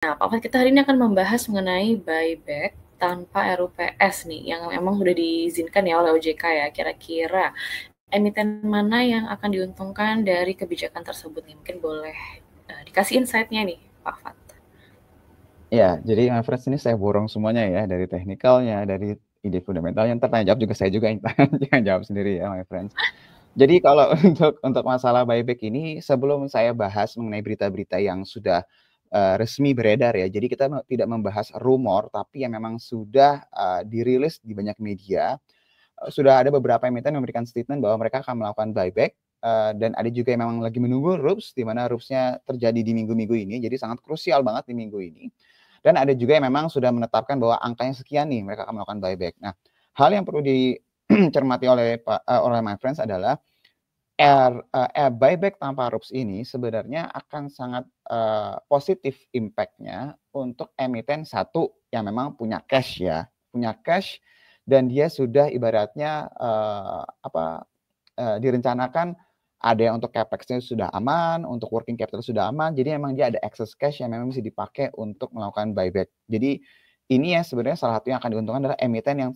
Nah, Pak Fat, kita hari ini akan membahas mengenai buyback tanpa RUPS nih, yang memang sudah diizinkan ya oleh OJK ya. Kira-kira emiten mana yang akan diuntungkan dari kebijakan tersebut nih? Mungkin boleh dikasih insight-nya nih, Pak Fat. Ya, jadi my friends ini saya borong semuanya ya, dari teknikalnya, dari ide fundamentalnya. Ntar tanya jawab juga saya juga yang jangan jawab sendiri ya, my friends. Jadi kalau untuk masalah buyback ini, sebelum saya bahas mengenai berita-berita yang sudah resmi beredar ya, jadi kita tidak membahas rumor, tapi yang memang sudah dirilis di banyak media. Sudah ada beberapa emiten yang memberikan statement bahwa mereka akan melakukan buyback, dan ada juga yang memang lagi menunggu RUPS, di mana RUPS-nya terjadi di minggu-minggu ini, jadi sangat krusial banget di minggu ini. Dan ada juga yang memang sudah menetapkan bahwa angkanya sekian nih, mereka akan melakukan buyback. Nah, hal yang perlu dicermati oleh my friends adalah buyback tanpa RUPS ini sebenarnya akan sangat positif impact-nya untuk emiten satu yang memang punya cash ya, punya cash, dan dia sudah ibaratnya direncanakan ada yang untuk capex-nya sudah aman, untuk working capital sudah aman, jadi memang dia ada excess cash yang memang bisa dipakai untuk melakukan buyback. Jadi ini ya sebenarnya salah satu yang akan diuntungkan adalah emiten yang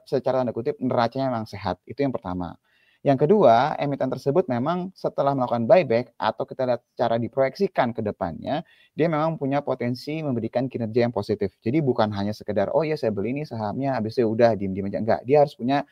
secara tanda kutip neracanya memang sehat. Itu yang pertama. Yang kedua, emiten tersebut memang setelah melakukan buyback atau kita lihat cara diproyeksikan ke depannya, dia memang punya potensi memberikan kinerja yang positif. Jadi bukan hanya sekedar, oh ya saya beli ini sahamnya, habis itu udah diem-diem aja. Enggak, dia harus punya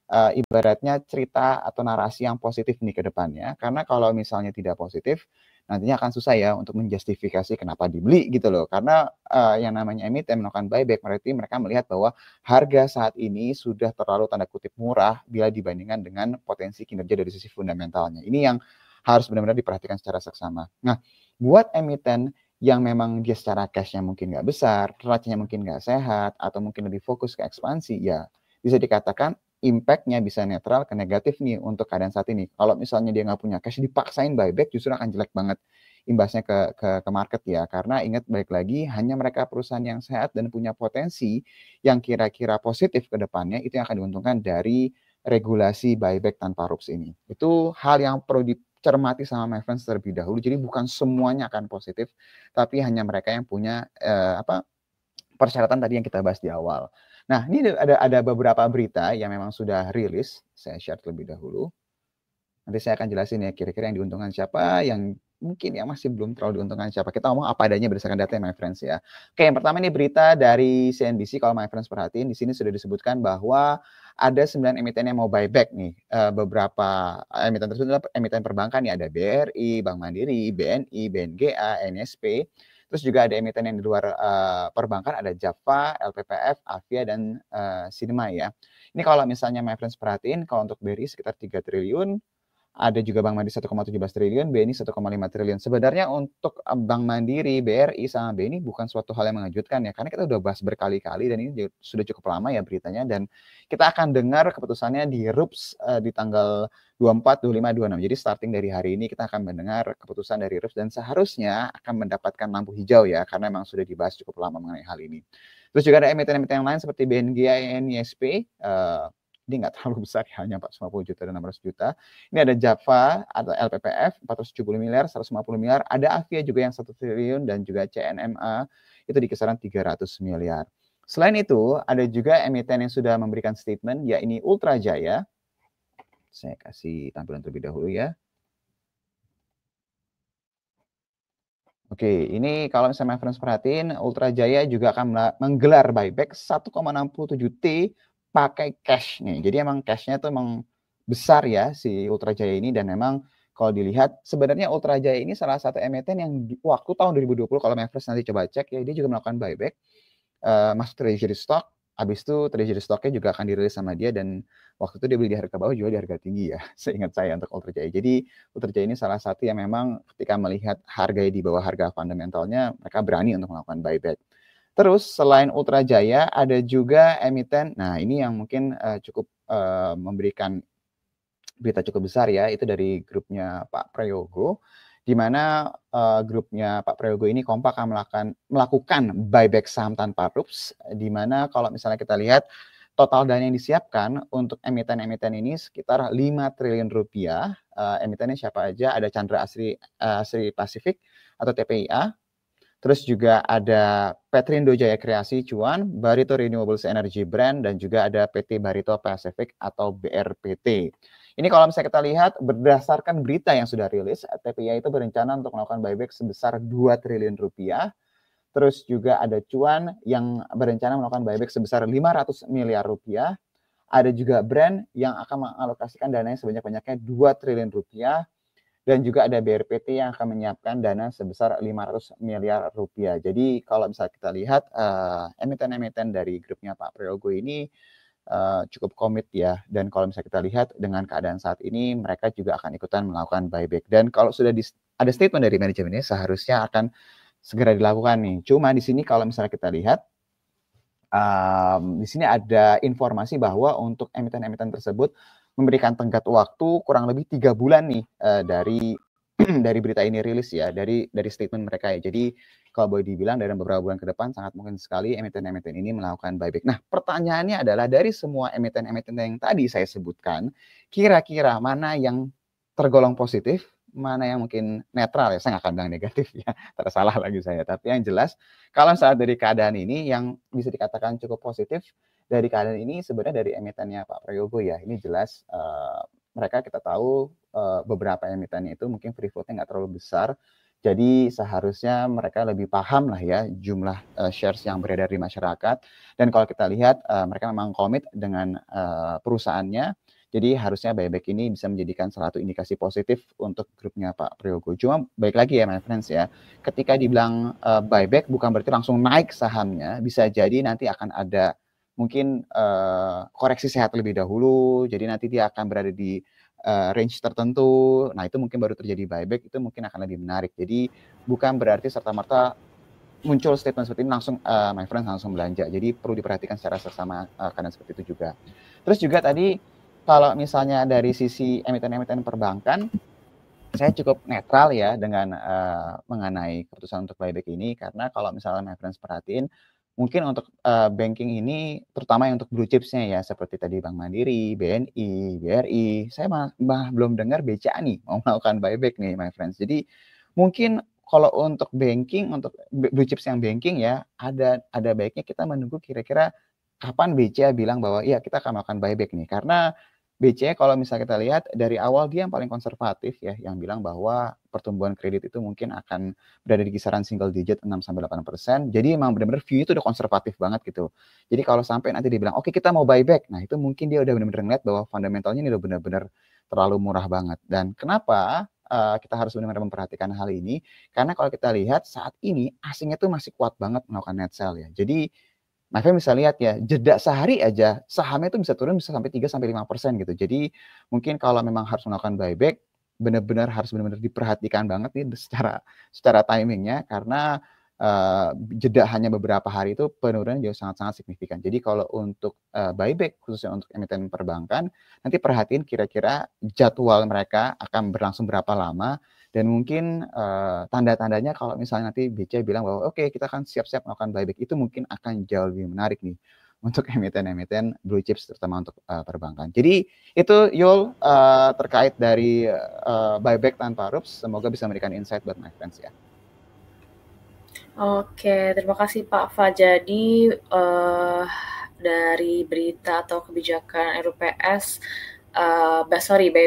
ibaratnya cerita atau narasi yang positif nih ke depannya. Karena kalau misalnya tidak positif, nantinya akan susah ya untuk menjustifikasi kenapa dibeli gitu loh. Karena yang namanya emiten melakukan buyback, berarti mereka melihat bahwa harga saat ini sudah terlalu tanda kutip murah bila dibandingkan dengan potensi kinerja dari sisi fundamentalnya. Ini yang harus benar-benar diperhatikan secara seksama. Nah, buat emiten yang memang dia secara cash-nya mungkin nggak besar, neracanya mungkin nggak sehat, atau mungkin lebih fokus ke ekspansi, ya bisa dikatakan impact-nya bisa netral ke negatif nih untuk keadaan saat ini. Kalau misalnya dia nggak punya cash, dipaksain buyback justru akan jelek banget imbasnya ke market ya. Karena ingat baik lagi, hanya mereka perusahaan yang sehat dan punya potensi yang kira-kira positif ke depannya, itu yang akan diuntungkan dari regulasi buyback tanpa RUPS ini. Itu hal yang perlu dicermati sama my friends terlebih dahulu. Jadi bukan semuanya akan positif, tapi hanya mereka yang punya persyaratan tadi yang kita bahas di awal. Nah, ini ada beberapa berita yang memang sudah rilis. Saya share terlebih dahulu. Nanti saya akan jelasin ya kira-kira yang diuntungkan siapa, yang mungkin yang masih belum terlalu diuntungkan siapa. Kita ngomong apa adanya berdasarkan data ya, my friends ya. Oke, yang pertama ini berita dari CNBC. Kalau my friends perhatiin, di sini sudah disebutkan bahwa ada 9 emiten yang mau buyback nih. Beberapa emiten tersebut adalah emiten perbankan ya, ada BRI, Bank Mandiri, BNI, BNGA, NSP. Terus juga ada emiten yang di luar perbankan, ada Java, LPPF, Avia, dan Sinema ya. Ini kalau misalnya my friends perhatiin, kalau untuk BRI sekitar 3 triliun, ada juga Bank Mandiri 1,17 triliun, BNI 1,5 triliun. Sebenarnya untuk Bank Mandiri, BRI, sama BNI bukan suatu hal yang mengejutkan ya, karena kita udah bahas berkali-kali dan ini sudah cukup lama ya beritanya, dan kita akan dengar keputusannya di RUPS di tanggal 24, 25, 26. Jadi starting dari hari ini kita akan mendengar keputusan dari RUPS dan seharusnya akan mendapatkan lampu hijau ya, karena memang sudah dibahas cukup lama mengenai hal ini. Terus juga ada emiten-emiten yang lain seperti BNGA, NISP, ini nggak terlalu besar, hanya 450 juta dan 600 juta. Ini ada Java, ada LPPF 470 miliar, 150 miliar, ada Avia juga yang 1 triliun, dan juga CNMA itu di kisaran 300 miliar. Selain itu, ada juga emiten yang sudah memberikan statement, yakni Ultra Jaya. Saya kasih tampilan terlebih dahulu ya. Oke, ini kalau misalnya my friends perhatiin, Ultra Jaya juga akan menggelar buyback 1,67 T pakai cash nih. Jadi emang cashnya tuh emang besar ya si Ultra Jaya ini, dan memang kalau dilihat sebenarnya Ultra Jaya ini salah satu emiten yang waktu tahun 2020, kalau my friends nanti coba cek ya, dia juga melakukan buyback, masuk treasury stock, habis itu treasury stocknya juga akan dirilis sama dia, dan waktu itu dia beli di harga bawah, jual di harga tinggi ya, seingat saya untuk Ultra Jaya. Jadi Ultra Jaya ini salah satu yang memang ketika melihat harga di bawah harga fundamentalnya, mereka berani untuk melakukan buyback. Terus selain Ultra Jaya, ada juga emiten, nah ini yang mungkin cukup memberikan berita cukup besar ya, itu dari grupnya Pak Prayogo, di mana grupnya Pak Prayogo ini kompak akan melakukan buyback saham tanpa RUPS, di mana kalau misalnya kita lihat total dana yang disiapkan untuk emiten-emiten ini sekitar 5 triliun rupiah. Emitennya siapa aja? Ada Chandra Asri Pasifik atau TPIA, Terus juga ada Petrindo Jaya Kreasi Cuan, Barito Renewables Energy Brand, dan juga ada PT Barito Pacific atau BRPT. Ini kalau misalnya kita lihat berdasarkan berita yang sudah rilis, TPI itu berencana untuk melakukan buyback sebesar 2 triliun rupiah. Terus juga ada Cuan yang berencana melakukan buyback sebesar 500 miliar rupiah. Ada juga Brand yang akan mengalokasikan dananya sebanyak-banyaknya 2 triliun rupiah. Dan juga ada BRPT yang akan menyiapkan dana sebesar 500 miliar rupiah. Jadi kalau misalnya kita lihat emiten-emiten dari grupnya Pak Prayogo ini cukup komit ya. Dan kalau misalnya kita lihat dengan keadaan saat ini, mereka juga akan ikutan melakukan buyback. Dan kalau sudah ada statement dari manajemen ini, seharusnya akan segera dilakukan nih. Cuma di sini kalau misalnya kita lihat, di sini ada informasi bahwa untuk emiten-emiten tersebut memberikan tenggat waktu kurang lebih 3 bulan nih dari dari berita ini rilis ya, dari statement mereka ya. Jadi kalau boleh dibilang dalam beberapa bulan ke depan sangat mungkin sekali emiten-emiten ini melakukan buyback. Nah, pertanyaannya adalah dari semua emiten-emiten yang tadi saya sebutkan, kira-kira mana yang tergolong positif, mana yang mungkin netral ya, saya nggak akan bilang negatif ya, tersalah lagi saya. Tapi yang jelas, kalau saat dari keadaan ini yang bisa dikatakan cukup positif, dari keadaan ini sebenarnya dari emitennya Pak Prayogo ya, ini jelas mereka kita tahu beberapa emitennya itu mungkin free floatnya nggak terlalu besar, jadi seharusnya mereka lebih paham lah ya jumlah shares yang beredar di masyarakat. Dan kalau kita lihat mereka memang komit dengan perusahaannya, jadi harusnya buyback ini bisa menjadikan salah satu indikasi positif untuk grupnya Pak Prayogo. Cuma baik lagi ya my friends ya, ketika dibilang buyback bukan berarti langsung naik sahamnya, bisa jadi nanti akan ada mungkin koreksi sehat lebih dahulu, jadi nanti dia akan berada di range tertentu. Nah, itu mungkin baru terjadi buyback, itu mungkin akan lebih menarik. Jadi bukan berarti serta-merta muncul statement seperti ini langsung my friends langsung belanja. Jadi perlu diperhatikan secara seksama keadaan seperti itu juga. Terus juga tadi kalau misalnya dari sisi emiten-emiten perbankan, saya cukup netral ya dengan mengenai keputusan untuk buyback ini, karena kalau misalnya my friends perhatiin, mungkin untuk banking ini terutama yang untuk blue chipsnya ya, seperti tadi Bank Mandiri, BNI, BRI, saya malah belum dengar BCA nih mau melakukan buyback nih my friends. Jadi mungkin kalau untuk banking, untuk blue chips yang banking ya, ada baiknya kita menunggu kira-kira kapan BCA bilang bahwa iya kita akan melakukan buyback nih. Karena BCA kalau misalnya kita lihat dari awal dia yang paling konservatif ya, yang bilang bahwa pertumbuhan kredit itu mungkin akan berada di kisaran single digit 6-8%. Jadi emang benar-benar view itu udah konservatif banget gitu. Jadi kalau sampai nanti dia bilang, oke kita mau buyback, nah itu mungkin dia udah benar-benar ngeliat bahwa fundamentalnya ini udah benar-benar terlalu murah banget. Dan kenapa kita harus benar-benar memperhatikan hal ini? Karena kalau kita lihat saat ini asingnya tuh masih kuat banget melakukan net sell ya. Jadi my friend bisa lihat ya, jeda sehari aja sahamnya itu bisa turun bisa sampai 3-5% gitu. Jadi mungkin kalau memang harus melakukan buyback, harus benar-benar diperhatikan banget nih secara timingnya, karena jeda hanya beberapa hari itu penurunan jauh sangat-sangat signifikan. Jadi kalau untuk buyback khususnya untuk emiten perbankan, nanti perhatiin kira-kira jadwal mereka akan berlangsung berapa lama. Dan mungkin tanda-tandanya kalau misalnya nanti BCA bilang bahwa oke kita akan siap-siap melakukan buyback, itu mungkin akan jauh lebih menarik nih untuk emiten-emiten blue chips terutama untuk perbankan. Jadi itu Yul terkait dari buyback tanpa rups, semoga bisa memberikan insight buat my friends ya. Oke, terima kasih Pak Fa. Jadi dari berita atau kebijakan RUPS,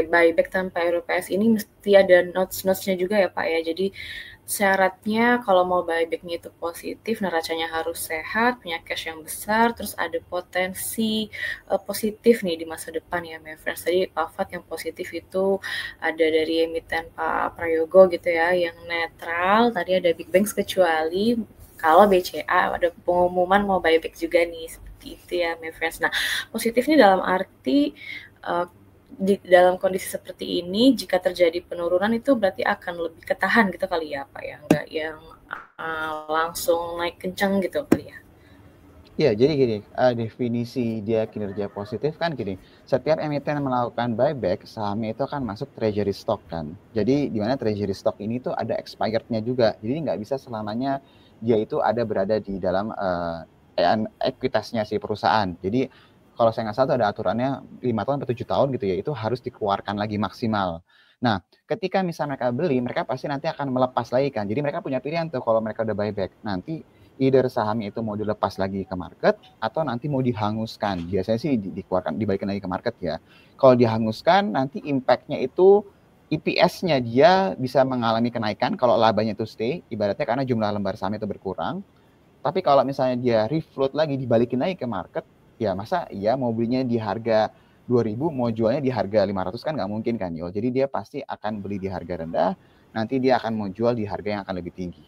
buyback tanpa RUPS ini mesti ada notes-nya juga ya Pak ya. Jadi syaratnya kalau mau buyback-nya itu positif, neracanya harus sehat, punya cash yang besar, terus ada potensi positif nih di masa depan ya, my friends. Tadi Pak Fat yang positif itu ada dari emiten Pak Prayogo gitu ya, yang netral. Tadi ada Big Banks kecuali kalau BCA ada pengumuman mau buyback juga nih, seperti itu ya, my friends. Nah, positifnya dalam arti dalam kondisi seperti ini, jika terjadi penurunan itu berarti akan lebih ketahan gitu kali ya Pak ya, nggak yang langsung naik kencang gitu kali ya. Ya, jadi gini, definisi dia kinerja positif kan gini, setiap emiten melakukan buyback, sahamnya itu akan masuk treasury stock kan. Jadi di mana treasury stock ini tuh ada expirednya juga, jadi nggak bisa selamanya dia itu berada di dalam ekuitasnya si perusahaan. Jadi kalau saya nggak salah ada aturannya 5 tahun atau 7 tahun gitu ya, itu harus dikeluarkan lagi maksimal. Nah, ketika misalnya mereka beli, mereka pasti nanti akan melepas lagi kan. Jadi mereka punya pilihan tuh kalau mereka udah buyback. Nanti either sahamnya itu mau dilepas lagi ke market atau nanti mau dihanguskan. Biasanya sih dikeluarkan, dibalikin lagi ke market ya. Kalau dihanguskan, nanti impact-nya itu EPS-nya dia bisa mengalami kenaikan kalau labanya itu stay, ibaratnya karena jumlah lembar saham itu berkurang. Tapi kalau misalnya dia refloat lagi, dibalikin lagi ke market, ya masa ya mau belinya di harga 2.000, mau jualnya di harga 500 kan nggak mungkin kan, Yul. Jadi dia pasti akan beli di harga rendah, nanti dia akan mau jual di harga yang akan lebih tinggi.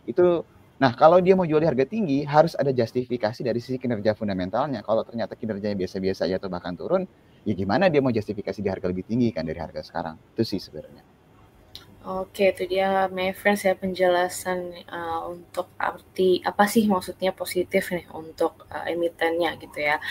Nah, kalau dia mau jual di harga tinggi, harus ada justifikasi dari sisi kinerja fundamentalnya. Kalau ternyata kinerjanya biasa-biasa aja atau bahkan turun, ya gimana dia mau justifikasi di harga lebih tinggi kan dari harga sekarang. Itu sih sebenarnya. Oke, itu dia my friends ya penjelasan untuk arti apa sih maksudnya positif nih untuk emitennya gitu ya.